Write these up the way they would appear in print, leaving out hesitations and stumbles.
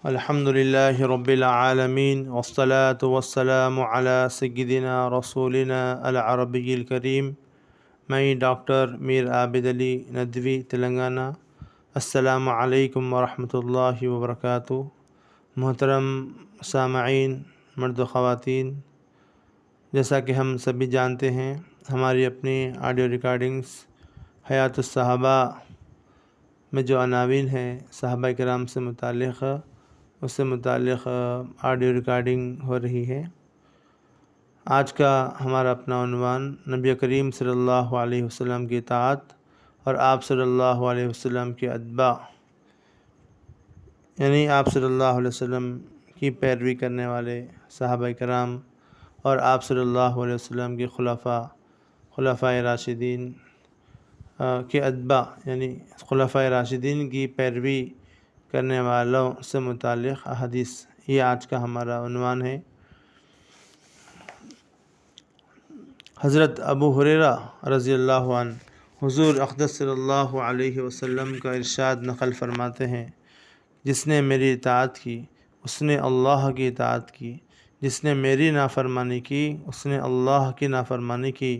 الحمد للہ رب العالمین والصلاة والسلام علی سیدنا رسولنا العربی الکریم۔ میں ڈاکٹر میر عابد علی ندوی تلنگانہ۔ السلام علیکم ورحمۃ اللہ وبرکاتہ۔ محترم سامعین، مرد و خواتین، جیسا کہ ہم سبھی جانتے ہیں، ہماری اپنی آڈیو ریکارڈنگز حیات الصحابہ میں جو عناوین ہیں صحابہ کرام سے متعلق، اس سے متعلق آڈیو ریکارڈنگ ہو رہی ہے۔ آج کا ہمارا اپنا عنوان نبی کریم صلی اللہ علیہ وسلم کی اطاعت اور آپ صلی اللہ علیہ وسلم کے اتباع، یعنی آپ صلی اللہ علیہ وسلم کی پیروی کرنے والے صحابہ کرام اور آپ صلی اللہ علیہ وسلم کے خلفائے راشدین کے اتباع، یعنی خلفائے راشدین کی پیروی کرنے والوں سے متعلق احادیث، یہ آج کا ہمارا عنوان ہے۔ حضرت ابو ہریرہ رضی اللہ عنہ حضور اقدس صلی اللہ علیہ وسلم کا ارشاد نقل فرماتے ہیں: جس نے میری اطاعت کی اس نے اللہ کی اطاعت کی، جس نے میری نافرمانی کی اس نے اللہ کی نافرمانی کی،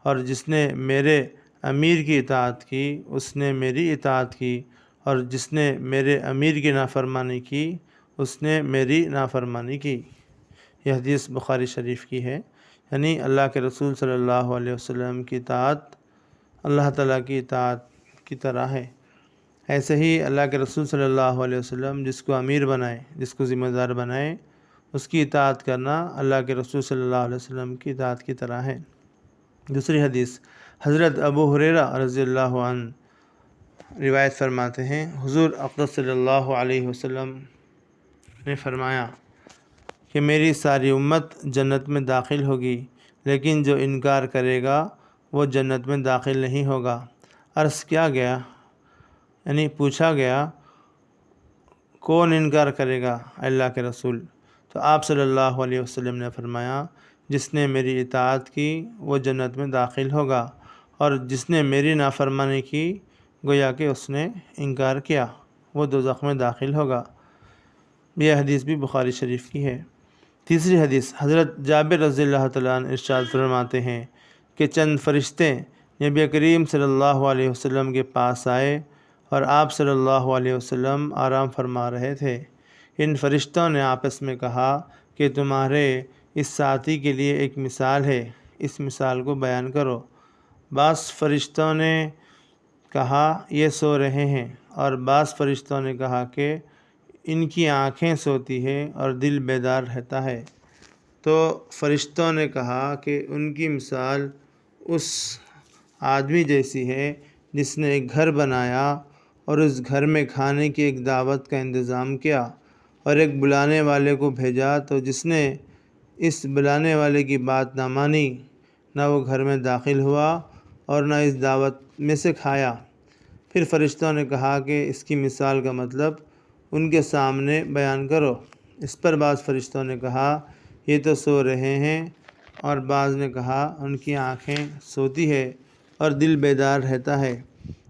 اور جس نے میرے امیر کی اطاعت کی اس نے میری اطاعت کی، اور جس نے میرے امیر کی نافرمانی کی اس نے میری نافرمانی کی۔ یہ حدیث بخاری شریف کی ہے۔ یعنی اللہ کے رسول صلی اللہ علیہ وسلم کی اطاعت اللہ تعالیٰ کی اطاعت کی طرح ہے۔ ایسے ہی اللہ کے رسول صلی اللہ علیہ وسلم جس کو امیر بنائے، جس کو ذمہ دار بنائے، اس کی اطاعت کرنا اللہ کے رسول صلی اللہ علیہ وسلم کی اطاعت کی طرح ہے۔ دوسری حدیث، حضرت ابو ہریرہ رضی اللہ عنہ روایت فرماتے ہیں، حضور اقدس صلی اللہ علیہ وسلم نے فرمایا کہ میری ساری امت جنت میں داخل ہوگی، لیکن جو انکار کرے گا وہ جنت میں داخل نہیں ہوگا۔ عرض کیا گیا، یعنی پوچھا گیا، کون انکار کرے گا اللہ کے رسول؟ تو آپ صلی اللہ علیہ وسلم نے فرمایا، جس نے میری اطاعت کی وہ جنت میں داخل ہوگا، اور جس نے میری نافرمانی کی گویا کہ اس نے انکار کیا، وہ دوزخ میں داخل ہوگا۔ یہ حدیث بھی بخاری شریف کی ہے۔ تیسری حدیث، حضرت جابر رضی اللہ تعالیٰ عنہ ارشاد فرماتے ہیں کہ چند فرشتے نبی کریم صلی اللہ علیہ وسلم کے پاس آئے اور آپ صلی اللہ علیہ وسلم آرام فرما رہے تھے۔ ان فرشتوں نے آپس میں کہا کہ تمہارے اس ساتھی کے لیے ایک مثال ہے، اس مثال کو بیان کرو۔ بعض فرشتوں نے کہا یہ سو رہے ہیں، اور بعض فرشتوں نے کہا کہ ان کی آنکھیں سوتی ہے اور دل بیدار رہتا ہے۔ تو فرشتوں نے کہا کہ ان کی مثال اس آدمی جیسی ہے جس نے ایک گھر بنایا اور اس گھر میں کھانے کی ایک دعوت کا انتظام کیا اور ایک بلانے والے کو بھیجا، تو جس نے اس بلانے والے کی بات نہ مانی، نہ وہ گھر میں داخل ہوا اور نہ اس دعوت میں سے کھایا۔ پھر فرشتوں نے کہا کہ اس کی مثال کا مطلب ان کے سامنے بیان کرو۔ اس پر بعض فرشتوں نے کہا یہ تو سو رہے ہیں، اور بعض نے کہا ان کی آنکھیں سوتی ہے اور دل بیدار رہتا ہے۔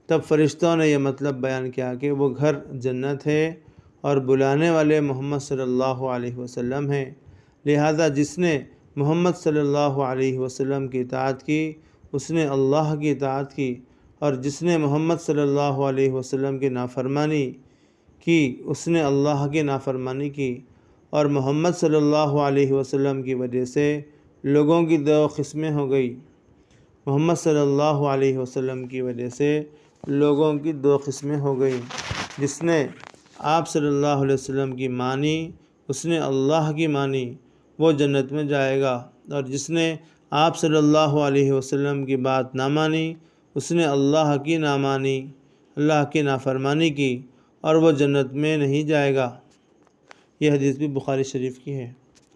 تب فرشتوں نے یہ مطلب بیان کیا کہ وہ گھر جنت ہے اور بلانے والے محمد صلی اللہ علیہ وسلم ہیں، لہذا جس نے محمد صلی اللہ علیہ وسلم کی اطاعت کی اس نے اللہ کی اطاعت کی، اور جس نے محمد صلی اللہ علیہ وسلم کی نافرمانی کی اس نے اللہ کی نافرمانی کی۔ اور محمد صلی اللہ علیہ وسلم کی وجہ سے لوگوں کی دو قسمیں ہو گئی۔ محمد صلی اللہ علیہ وسلم کی وجہ سے لوگوں کی دو قسمیں ہو گئیں۔ جس نے آپ صلی اللہ علیہ وسلم کی مانی اس نے اللہ کی مانی، وہ جنت میں جائے گا، اور جس نے آپ صلی اللہ علیہ وسلم کی بات نہ مانی اس نے اللہ کی نہ مانی، اللہ کی نافرمانی کی، اور وہ جنت میں نہیں جائے گا۔ یہ حدیث بھی بخاری شریف کی ہے۔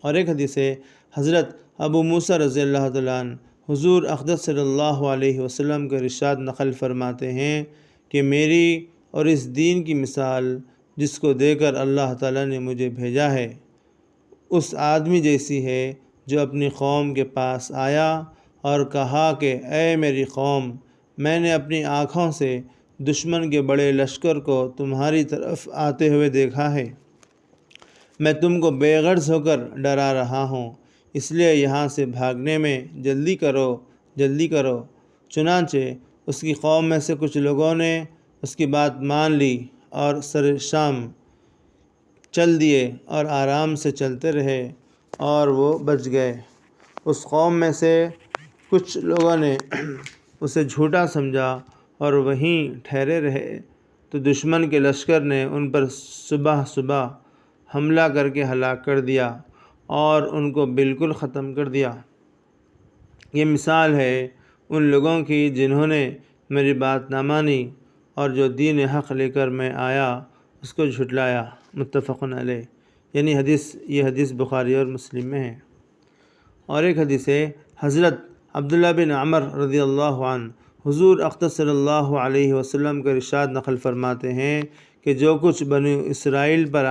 اور ایک حدیث ہے، حضرت ابو موسیٰ رضی اللہ تعالیٰ عنہ حضور اقدس صلی اللہ علیہ وسلم کا ارشاد نقل فرماتے ہیں کہ میری اور اس دین کی مثال جس کو دے کر اللہ تعالیٰ نے مجھے بھیجا ہے اس آدمی جیسی ہے جو اپنی قوم کے پاس آیا اور کہا کہ اے میری قوم، میں نے اپنی آنکھوں سے دشمن کے بڑے لشکر کو تمہاری طرف آتے ہوئے دیکھا ہے۔ میں تم کو بے غرض ہو کر ڈرا رہا ہوں، اس لیے یہاں سے بھاگنے میں جلدی کرو۔ چنانچہ اس کی قوم میں سے کچھ لوگوں نے اس کی بات مان لی اور سر شام چل دیے اور آرام سے چلتے رہے اور وہ بچ گئے۔ اس قوم میں سے کچھ لوگوں نے اسے جھوٹا سمجھا اور وہیں ٹھہرے رہے، تو دشمن کے لشکر نے ان پر صبح حملہ کر کے ہلاک کر دیا اور ان کو بالکل ختم کر دیا۔ یہ مثال ہے ان لوگوں کی جنہوں نے میری بات نہ مانی اور جو دین حق لے کر میں آیا اس کو جھٹلایا۔ متفق علیہ، یعنی یہ حدیث بخاری اور مسلم میں ہے۔ اور ایک حدیث ہے، حضرت عبداللہ بن عمر رضی اللہ عنہ حضور اقدس صلی اللہ علیہ وسلم کا ارشاد نقل فرماتے ہیں کہ جو کچھ بنی اسرائیل پر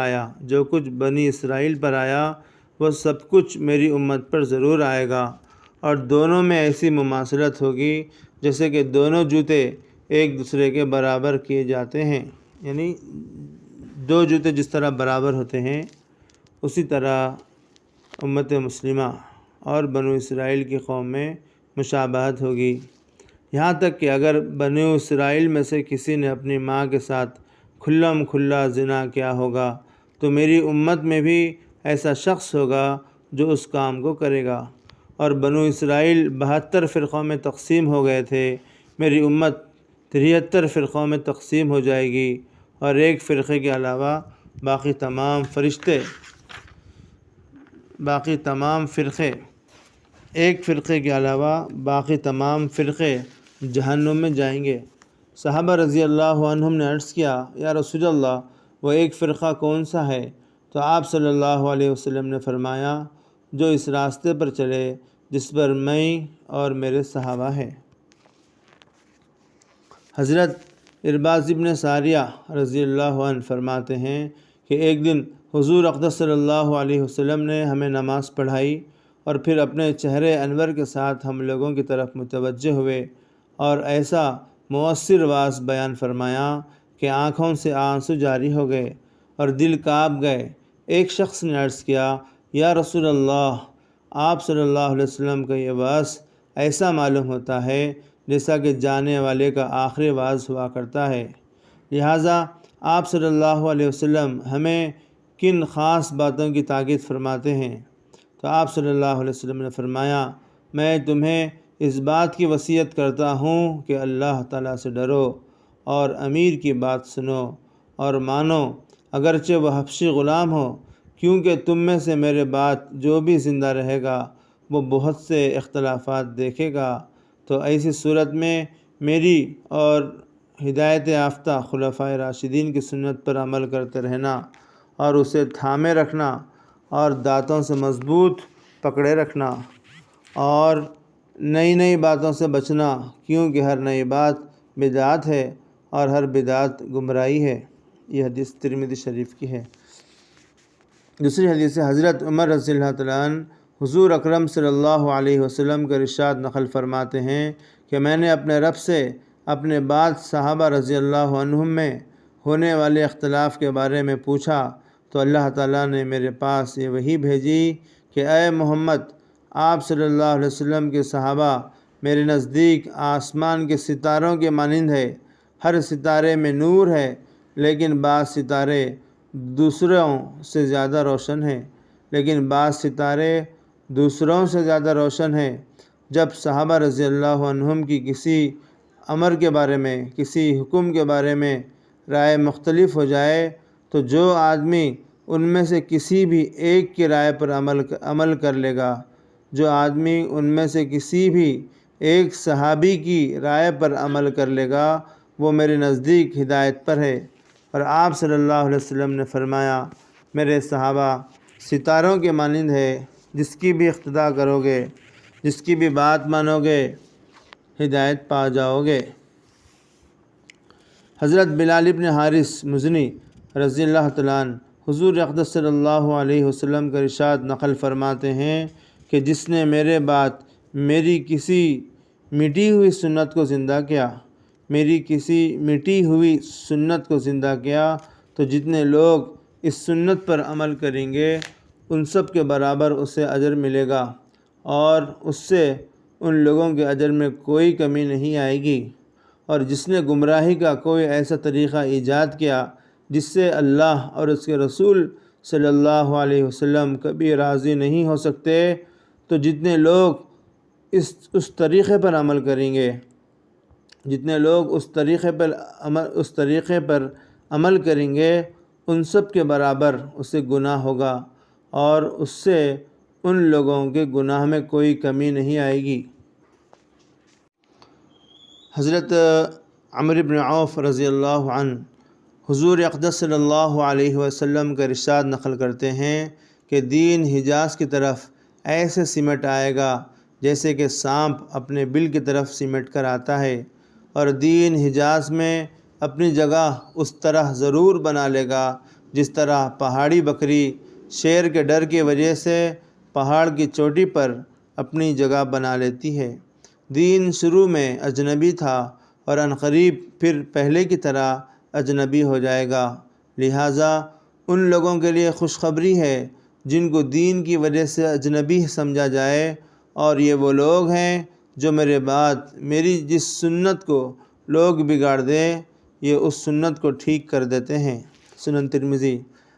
آیا وہ سب کچھ میری امت پر ضرور آئے گا، اور دونوں میں ایسی مماثلت ہوگی جیسے کہ دونوں جوتے ایک دوسرے کے برابر کیے جاتے ہیں، یعنی دو جوتے جس طرح برابر ہوتے ہیں اسی طرح امت مسلمہ اور بنو اسرائیل کی قوم میں مشابہت ہوگی۔ یہاں تک کہ اگر بنو اسرائیل میں سے کسی نے اپنی ماں کے ساتھ کھلا زنا کیا ہوگا تو میری امت میں بھی ایسا شخص ہوگا جو اس کام کو کرے گا، اور بنو اسرائیل 72 فرقوں میں تقسیم ہو گئے تھے، میری امت 73 فرقوں میں تقسیم ہو جائے گی، اور ایک فرقے کے علاوہ باقی تمام فرقے جہنم میں جائیں گے۔ صحابہ رضی اللہ عنہم نے عرض کیا، یا رسول اللہ، وہ ایک فرقہ کون سا ہے؟ تو آپ صلی اللہ علیہ وسلم نے فرمایا، جو اس راستے پر چلے جس پر میں اور میرے صحابہ ہیں۔ حضرت ارباز بن ساریہ رضی اللہ عنہ فرماتے ہیں کہ ایک دن حضور اقدس صلی اللہ علیہ وسلم نے ہمیں نماز پڑھائی اور پھر اپنے چہرے انور کے ساتھ ہم لوگوں کی طرف متوجہ ہوئے اور ایسا مؤثر واعظ بیان فرمایا کہ آنکھوں سے آنسو جاری ہو گئے اور دل کانپ گئے۔ ایک شخص نے عرض کیا، یا رسول اللہ، آپ صلی اللہ علیہ وسلم کا یہ واعظ ایسا معلوم ہوتا ہے جیسا کہ جانے والے کا آخری واعظ ہوا کرتا ہے، لہٰذا آپ صلی اللہ علیہ وسلم ہمیں کن خاص باتوں کی تاکید فرماتے ہیں؟ تو آپ صلی اللہ علیہ وسلم نے فرمایا، میں تمہیں اس بات کی وصیت کرتا ہوں کہ اللہ تعالیٰ سے ڈرو اور امیر کی بات سنو اور مانو، اگرچہ وہ حبشی غلام ہو، کیونکہ تم میں سے میرے بعد جو بھی زندہ رہے گا وہ بہت سے اختلافات دیکھے گا، تو ایسی صورت میں میری اور ہدایت یافتہ خلفائے راشدین کی سنت پر عمل کرتے رہنا اور اسے تھامے رکھنا اور دانتوں سے مضبوط پکڑے رکھنا اور نئی باتوں سے بچنا، کیونکہ ہر نئی بات بدعت ہے اور ہر بدعت گمراہی ہے۔ یہ حدیث ترمذی شریف کی ہے۔ دوسری حدیث حضرت عمر رضی اللہ تعالیٰ عنہ حضور اکرم صلی اللہ علیہ وسلم کا ارشاد نقل فرماتے ہیں کہ میں نے اپنے رب سے اپنے بعد صحابہ رضی اللہ عنہم میں ہونے والے اختلاف کے بارے میں پوچھا تو اللہ تعالیٰ نے میرے پاس یہ وحی بھیجی کہ اے محمد، آپ صلی اللہ علیہ وسلم کے صحابہ میرے نزدیک آسمان کے ستاروں کے مانند ہے، ہر ستارے میں نور ہے، لیکن بعض ستارے دوسروں سے زیادہ روشن ہیں۔ جب صحابہ رضی اللہ عنہم کی کسی امر کے بارے میں، کسی حکم کے بارے میں رائے مختلف ہو جائے تو جو آدمی ان میں سے کسی بھی ایک کی رائے پر عمل کر لے گا، جو آدمی ان میں سے کسی بھی ایک صحابی کی رائے پر عمل کر لے گا وہ میرے نزدیک ہدایت پر ہے۔ اور آپ صلی اللہ علیہ وسلم نے فرمایا، میرے صحابہ ستاروں کے مانند ہے، جس کی بھی اقتداء کرو گے، جس کی بھی بات مانو گے، ہدایت پا جاؤ گے۔ حضرت بلال بن حارث مزنی رضی اللہ تعالیٰ عنہ حضور اقدس صلی اللہ علیہ وسلم کا ارشاد نقل فرماتے ہیں کہ جس نے میرے بعد میری کسی مٹی ہوئی سنت کو زندہ کیا تو جتنے لوگ اس سنت پر عمل کریں گے ان سب کے برابر اسے اجر ملے گا، اور اس سے ان لوگوں کے اجر میں کوئی کمی نہیں آئے گی۔ اور جس نے گمراہی کا کوئی ایسا طریقہ ایجاد کیا جس سے اللہ اور اس کے رسول صلی اللہ علیہ وسلم کبھی راضی نہیں ہو سکتے، تو جتنے لوگ اس طریقے پر عمل کریں گے، اس طریقے پر عمل کریں گے، ان سب کے برابر اسے گناہ ہوگا، اور اس سے ان لوگوں کے گناہ میں کوئی کمی نہیں آئے گی۔ حضرت عمرو بن عوف رضی اللہ عنہ حضور اقدس صلی اللہ علیہ وسلم کا ارشاد نقل کرتے ہیں کہ دین حجاز کی طرف ایسے سمٹ آئے گا جیسے کہ سانپ اپنے بل کی طرف سمٹ کر آتا ہے، اور دین حجاز میں اپنی جگہ اس طرح ضرور بنا لے گا جس طرح پہاڑی بکری شیر کے ڈر کی وجہ سے پہاڑ کی چوٹی پر اپنی جگہ بنا لیتی ہے۔ دین شروع میں اجنبی تھا اور عنقریب پھر پہلے کی طرح اجنبی ہو جائے گا، لہٰذا ان لوگوں کے لیے خوشخبری ہے جن کو دین کی وجہ سے اجنبی سمجھا جائے، اور یہ وہ لوگ ہیں جو میرے بعد میری جس سنت کو لوگ بگاڑ دیں، یہ اس سنت کو ٹھیک کر دیتے ہیں۔ سنن ترمذی۔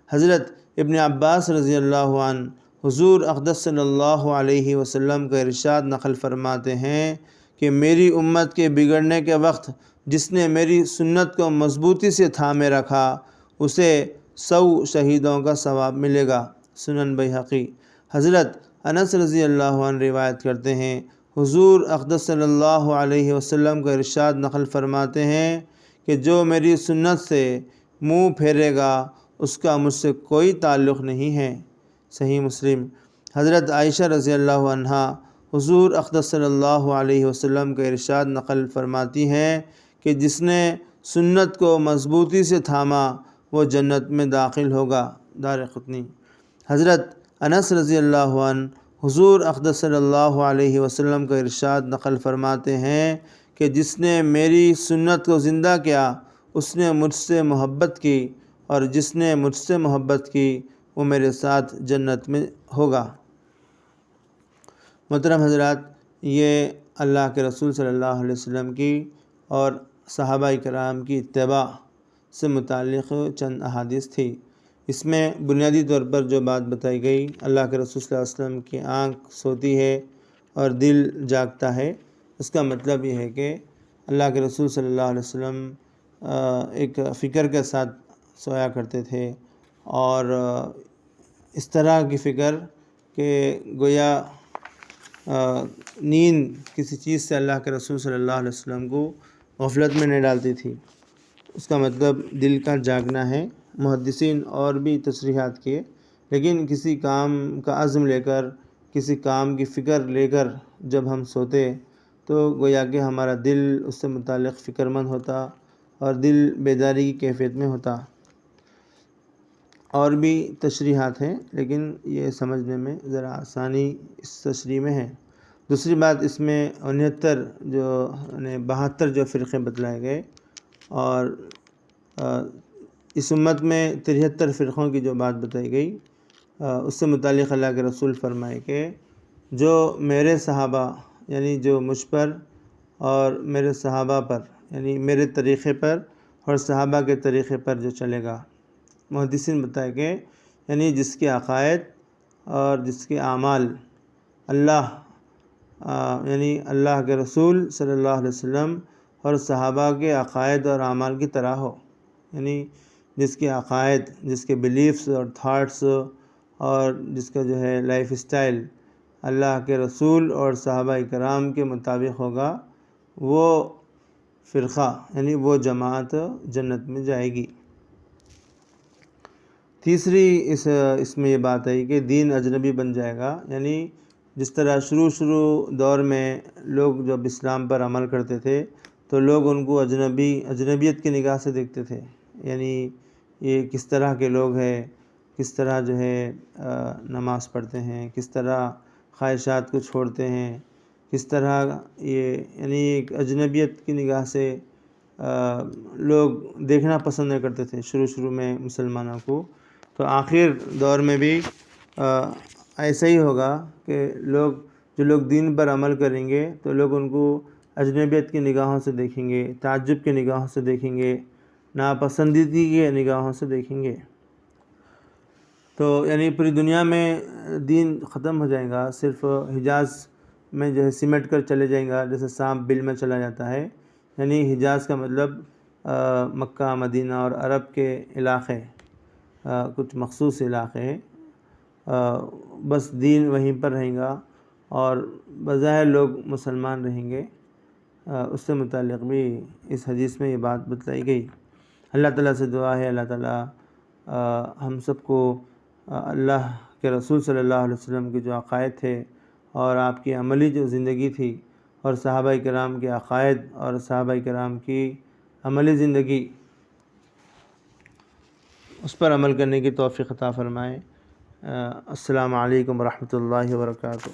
حضرت ابن عباس رضی اللہ عنہ حضور اقدس صلی اللہ علیہ وسلم کا ارشاد نقل فرماتے ہیں کہ میری امت کے بگڑنے کے وقت جس نے میری سنت کو مضبوطی سے تھامے رکھا اسے 100 شہیدوں کا ثواب ملے گا۔ سنن بیہقی۔ حضرت انس رضی اللہ عنہ روایت کرتے ہیں حضور اقدس صلی اللہ علیہ وسلم کا ارشاد نقل فرماتے ہیں کہ جو میری سنت سے منہ پھیرے گا اس کا مجھ سے کوئی تعلق نہیں ہے۔ صحیح مسلم۔ حضرت عائشہ رضی اللہ عنہا حضور اقدس صلی اللہ علیہ وسلم کا ارشاد نقل فرماتی ہیں کہ جس نے سنت کو مضبوطی سے تھاما وہ جنت میں داخل ہوگا۔ دارقطنی۔ حضرت انس رضی اللہ عنہ حضور اقدس صلی اللہ علیہ وسلم کا ارشاد نقل فرماتے ہیں کہ جس نے میری سنت کو زندہ کیا اس نے مجھ سے محبت کی، اور جس نے مجھ سے محبت کی وہ میرے ساتھ جنت میں ہوگا۔ محترم حضرات، یہ اللہ کے رسول صلی اللہ علیہ وسلم کی اور صحابہ کرام کی اتباع سے متعلق چند احادیث تھی۔ اس میں بنیادی طور پر جو بات بتائی گئی، اللہ کے رسول صلی اللہ علیہ وسلم کی آنکھ سوتی ہے اور دل جاگتا ہے، اس کا مطلب یہ ہے کہ اللہ کے رسول صلی اللہ علیہ وسلم ایک فکر کے ساتھ سویا کرتے تھے، اور اس طرح کی فکر کہ گویا نیند کسی چیز سے اللہ کے رسول صلی اللہ علیہ وسلم کو غفلت میں نہیں ڈالتی تھی۔ اس کا مطلب دل کا جاگنا ہے۔ محدثین اور بھی تصریحات کیے، لیکن کسی کام کا عزم لے کر، کسی کام کی فکر لے کر جب ہم سوتے تو گویا کہ ہمارا دل اس سے متعلق فکر مند ہوتا اور دل بیداری کی کیفیت میں ہوتا۔ اور بھی تشریحات ہیں لیکن یہ سمجھنے میں ذرا آسانی اس تشریح میں ہے۔ دوسری بات، اس میں 72 جو فرقے بتلائے گئے، اور اس امت میں 73 فرقوں کی جو بات بتائی گئی، اس سے متعلق اللہ کے رسول فرمائے کہ جو میرے صحابہ یعنی جو مجھ پر اور میرے صحابہ پر یعنی میرے طریقے پر اور صحابہ کے طریقے پر جو چلے گا، محدثین بتائے کہ یعنی جس کے عقائد اور جس کے اعمال یعنی اللہ کے رسول صلی اللہ علیہ وسلم اور صحابہ کے عقائد اور اعمال کی طرح ہو، یعنی جس کے عقائد، جس کے بلیفز اور تھاٹس اور جس کا جو ہے لائف اسٹائل اللہ کے رسول اور صحابہ کرام کے مطابق ہوگا، وہ فرقہ یعنی وہ جماعت جنت میں جائے گی۔ تیسری اس میں یہ بات آئی کہ دین اجنبی بن جائے گا، یعنی جس طرح شروع دور میں لوگ جب اسلام پر عمل کرتے تھے تو لوگ ان کو اجنبیت کی نگاہ سے دیکھتے تھے، یعنی یہ کس طرح کے لوگ ہیں، کس طرح جو ہے نماز پڑھتے ہیں، کس طرح خواہشات کو چھوڑتے ہیں، کس طرح یہ یعنی ایک اجنبیت کی نگاہ سے لوگ دیکھنا پسند نہیں کرتے تھے شروع میں مسلمانوں کو۔ تو آخر دور میں بھی ایسا ہی ہوگا کہ جو لوگ دین پر عمل کریں گے تو لوگ ان کو اجنبیت کی نگاہوں سے دیکھیں گے، تعجب کی نگاہوں سے دیکھیں گے، ناپسندیدگی کی نگاہوں سے دیکھیں گے۔ تو یعنی پوری دنیا میں دین ختم ہو جائے گا، صرف حجاز میں جو ہے سمٹ کر چلے جائیں گا، جیسے سانپ بل میں چلا جاتا ہے۔ یعنی حجاز کا مطلب مکہ، مدینہ اور عرب کے علاقے، کچھ مخصوص علاقے ہیں، بس دین وہیں پر رہیں گا اور بظاہر لوگ مسلمان رہیں گے۔ اس سے متعلق بھی اس حدیث میں یہ بات بتلائی گئی۔ اللہ تعالیٰ سے دعا ہے اللہ تعالیٰ ہم سب کو اللہ کے رسول صلی اللہ علیہ وسلم کے جو عقائد تھے اور آپ کی عملی جو زندگی تھی اور صحابہ کرام کے عقائد اور صحابہ کرام کی عملی زندگی، اس پر عمل کرنے کی توفیق عطا فرمائے۔ السلام علیکم ورحمۃ اللہ وبرکاتہ۔